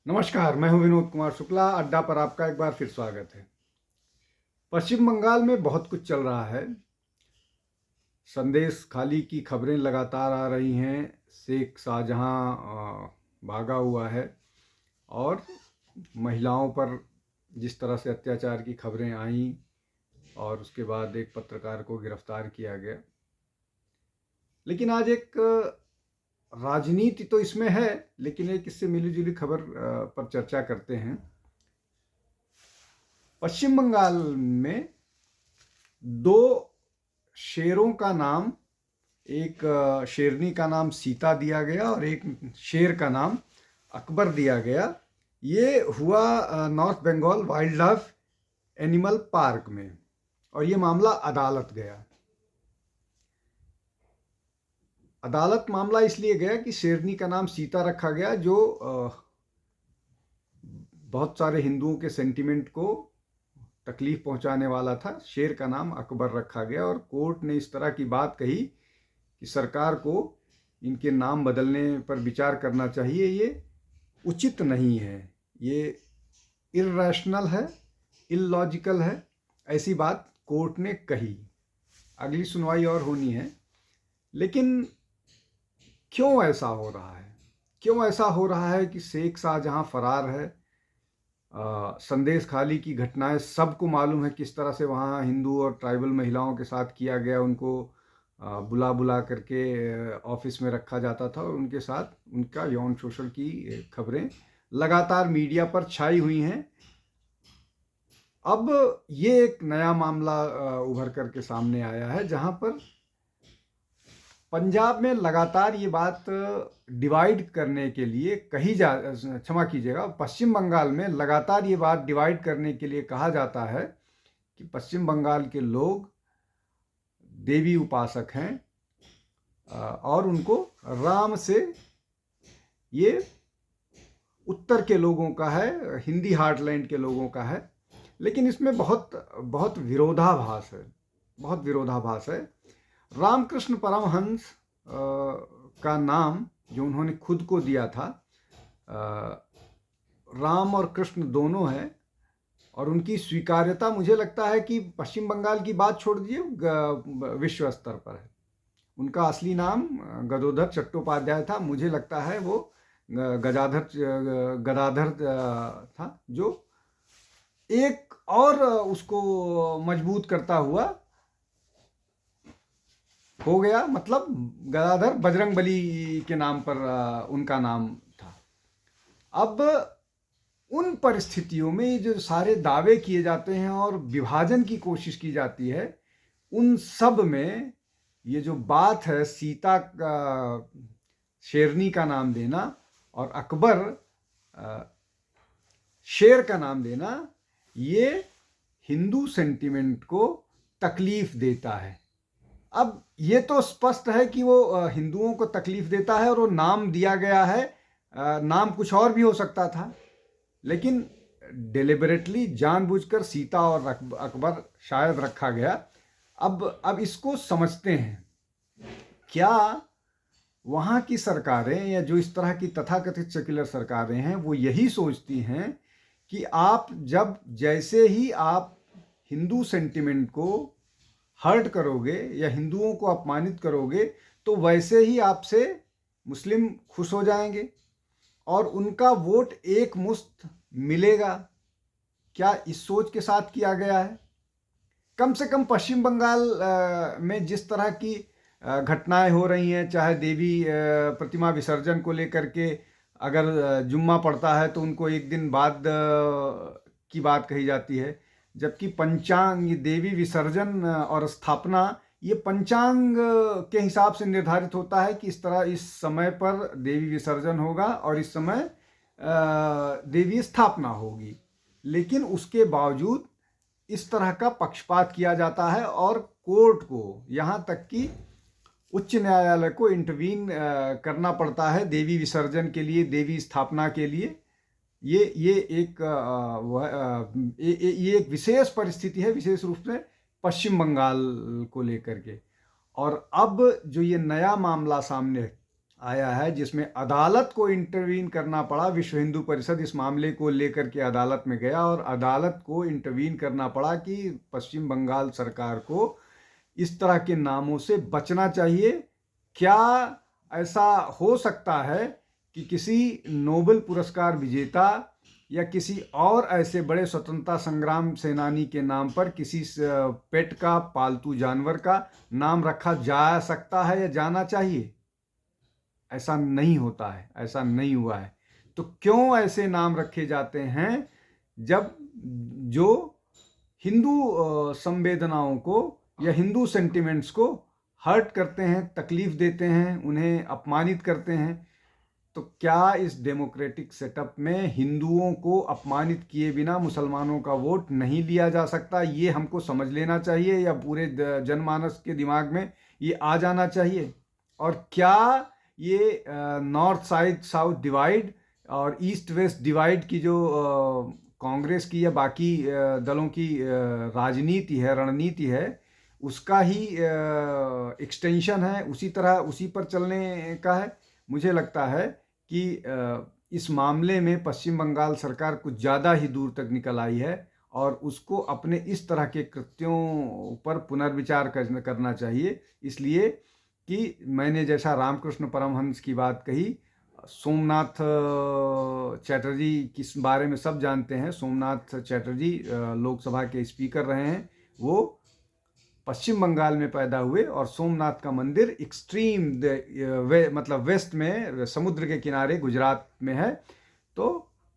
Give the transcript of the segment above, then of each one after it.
नमस्कार, मैं हूं विनोद कुमार शुक्ला। अड्डा पर आपका एक बार फिर स्वागत है। पश्चिम बंगाल में बहुत कुछ चल रहा है। संदेश खाली की खबरें लगातार आ रही हैं। शेख शाहजहां भागा हुआ है और महिलाओं पर जिस तरह से अत्याचार की खबरें आईं और उसके बाद एक पत्रकार को गिरफ्तार किया गया। लेकिन आज एक राजनीति तो इसमें है, लेकिन एक इससे मिली जुली खबर पर चर्चा करते हैं। पश्चिम बंगाल में दो शेरों का नाम, एक शेरनी का नाम सीता दिया गया और एक शेर का नाम अकबर दिया गया। ये हुआ north Bengal wildlife animal park में और ये मामला अदालत गया। अदालत मामला इसलिए गया कि शेरनी का नाम सीता रखा गया, जो बहुत सारे हिंदुओं के सेंटिमेंट को तकलीफ पहुंचाने वाला था। शेर का नाम अकबर रखा गया और कोर्ट ने इस तरह की बात कही कि सरकार को इनके नाम बदलने पर विचार करना चाहिए। ये उचित नहीं है, ये इर्रेशनल है, इलॉजिकल है, ऐसी बात कोर्ट ने कही। अगली सुनवाई और होनी है। लेकिन क्यों ऐसा हो रहा है? क्यों ऐसा हो रहा है कि शेख शाहजहां फरार है? संदेश खाली की घटनाएं सबको मालूम है, किस तरह से वहाँ हिंदू और ट्राइबल महिलाओं के साथ किया गया। उनको बुला बुला करके ऑफिस में रखा जाता था और उनके साथ उनका यौन शोषण की खबरें लगातार मीडिया पर छाई हुई हैं। अब ये एक नया मामला उभर करके सामने आया है, जहाँ पर पंजाब में लगातार ये बात डिवाइड करने के लिए क्षमा कीजिएगा, पश्चिम बंगाल में लगातार ये बात डिवाइड करने के लिए कहा जाता है कि पश्चिम बंगाल के लोग देवी उपासक हैं और उनको राम से, ये उत्तर के लोगों का है, हिंदी हार्टलैंड के लोगों का है। लेकिन इसमें बहुत बहुत विरोधाभास है, बहुत विरोधाभास है। रामकृष्ण परमहंस का नाम जो उन्होंने खुद को दिया था, राम और कृष्ण दोनों है, और उनकी स्वीकार्यता मुझे लगता है कि पश्चिम बंगाल की बात छोड़ दीजिए, विश्व स्तर पर है। उनका असली नाम गदोधर चट्टोपाध्याय था। मुझे लगता है वो गदाधर था, जो एक और उसको मजबूत करता हुआ हो गया। मतलब गदाधर बजरंगबली के नाम पर उनका नाम था। अब उन परिस्थितियों में जो सारे दावे किए जाते हैं और विभाजन की कोशिश की जाती है, उन सब में ये जो बात है, सीता का शेरनी का नाम देना और अकबर शेर का नाम देना, ये हिंदू सेंटिमेंट को तकलीफ देता है। अब ये तो स्पष्ट है कि वो हिंदुओं को तकलीफ देता है और वो नाम दिया गया है। नाम कुछ और भी हो सकता था, लेकिन डेलिबरेटली जानबूझकर सीता और अकबर शायद रखा गया। अब इसको समझते हैं। क्या वहाँ की सरकारें या जो इस तरह की तथाकथित सेक्युलर सरकारें हैं, वो यही सोचती हैं कि आप जब जैसे ही आप हिंदू सेंटिमेंट को हर्ट करोगे या हिंदुओं को अपमानित करोगे, तो वैसे ही आपसे मुस्लिम खुश हो जाएंगे और उनका वोट एक मुश्त मिलेगा? क्या इस सोच के साथ किया गया है? कम से कम पश्चिम बंगाल में जिस तरह की घटनाएं हो रही हैं, चाहे देवी प्रतिमा विसर्जन को लेकर के अगर जुम्मा पड़ता है तो उनको एक दिन बाद की बात कही जाती है, जबकि पंचांग, देवी विसर्जन और स्थापना, ये पंचांग के हिसाब से निर्धारित होता है कि इस तरह इस समय पर देवी विसर्जन होगा और इस समय देवी स्थापना होगी। लेकिन उसके बावजूद इस तरह का पक्षपात किया जाता है और कोर्ट को, यहाँ तक कि उच्च न्यायालय को इंटरवीन करना पड़ता है देवी विसर्जन के लिए, देवी स्थापना के लिए। ये एक विशेष परिस्थिति है, विशेष रूप से पश्चिम बंगाल को लेकर के। और अब जो ये नया मामला सामने आया है जिसमें अदालत को इंटरवीन करना पड़ा। विश्व हिंदू परिषद इस मामले को लेकर के अदालत में गया और अदालत को इंटरवीन करना पड़ा कि पश्चिम बंगाल सरकार को इस तरह के नामों से बचना चाहिए। क्या ऐसा हो सकता है कि किसी नोबेल पुरस्कार विजेता या किसी और ऐसे बड़े स्वतंत्रता संग्राम सेनानी के नाम पर किसी पेट का, पालतू जानवर का नाम रखा जा सकता है या जाना चाहिए? ऐसा नहीं होता है, ऐसा नहीं हुआ है। तो क्यों ऐसे नाम रखे जाते हैं जब जो हिंदू संवेदनाओं को या हिंदू सेंटिमेंट्स को हर्ट करते हैं, तकलीफ देते हैं, उन्हें अपमानित करते हैं? तो क्या इस डेमोक्रेटिक सेटअप में हिंदुओं को अपमानित किए बिना मुसलमानों का वोट नहीं लिया जा सकता? ये हमको समझ लेना चाहिए या पूरे जनमानस के दिमाग में ये आ जाना चाहिए। और क्या ये नॉर्थ साइड साउथ डिवाइड और ईस्ट वेस्ट डिवाइड की जो कांग्रेस की या बाकी दलों की राजनीति है, रणनीति है, उसका ही एक्सटेंशन है, उसी तरह उसी पर चलने का है? मुझे लगता है कि इस मामले में पश्चिम बंगाल सरकार कुछ ज़्यादा ही दूर तक निकल आई है और उसको अपने इस तरह के कृत्यों पर पुनर्विचार करना चाहिए। इसलिए कि मैंने जैसा रामकृष्ण परमहंस की बात कही, सोमनाथ चैटर्जी किस बारे में सब जानते हैं। सोमनाथ चैटर्जी लोकसभा के स्पीकर रहे हैं। वो पश्चिम बंगाल में पैदा हुए और सोमनाथ का मंदिर एक्सट्रीम मतलब वेस्ट में समुद्र के किनारे गुजरात में है। तो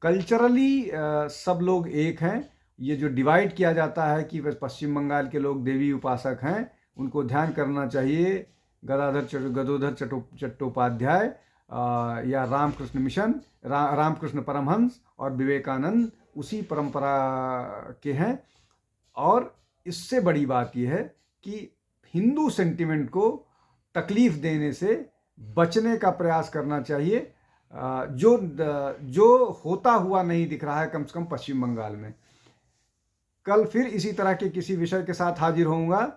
कल्चरली सब लोग एक हैं। ये जो डिवाइड किया जाता है कि पश्चिम बंगाल के लोग देवी उपासक हैं, उनको ध्यान करना चाहिए। गदोधर चट्टोपाध्याय या रामकृष्ण मिशन, रामकृष्ण परमहंस और विवेकानंद उसी परंपरा के हैं। और इससे बड़ी बात यह है कि हिंदू सेंटिमेंट को तकलीफ देने से बचने का प्रयास करना चाहिए, जो होता हुआ नहीं दिख रहा है कम से कम पश्चिम बंगाल में। कल फिर इसी तरह के किसी विषय के साथ हाजिर होऊंगा।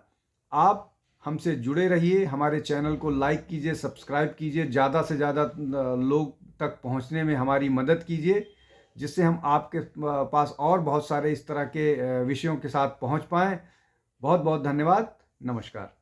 आप हमसे जुड़े रहिए, हमारे चैनल को लाइक कीजिए, सब्सक्राइब कीजिए, ज़्यादा से ज़्यादा लोग तक पहुंचने में हमारी मदद कीजिए, जिससे हम आपके पास और बहुत सारे इस तरह के विषयों के साथ पहुंच पाएँ। बहुत बहुत धन्यवाद। नमस्कार।